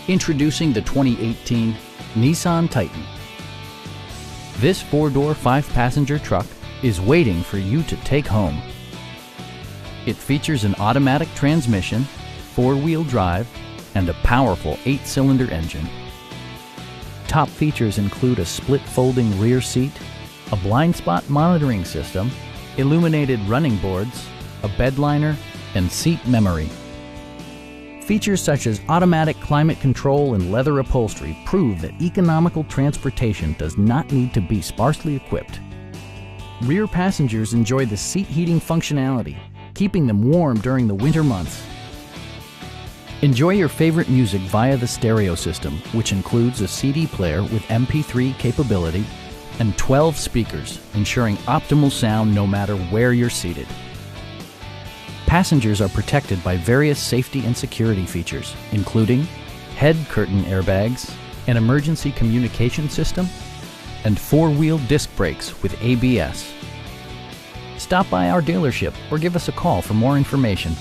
Introducing the 2018 Nissan Titan. This four-door, five-passenger truck is waiting for you to take home. It features an automatic transmission, four-wheel drive, and a powerful 8-cylinder engine. Top features include a split folding rear seat, a blind spot monitoring system, illuminated running boards, a bedliner, and seat memory. Features such as automatic climate control and leather upholstery prove that economical transportation does not need to be sparsely equipped. Rear passengers enjoy the seat heating functionality, keeping them warm during the winter months. Enjoy your favorite music via the stereo system, which includes a CD player with MP3 capability and 12 speakers, ensuring optimal sound no matter where you're seated. Passengers are protected by various safety and security features, including head curtain airbags, an emergency communication system, and four-wheel disc brakes with ABS. Stop by our dealership or give us a call for more information.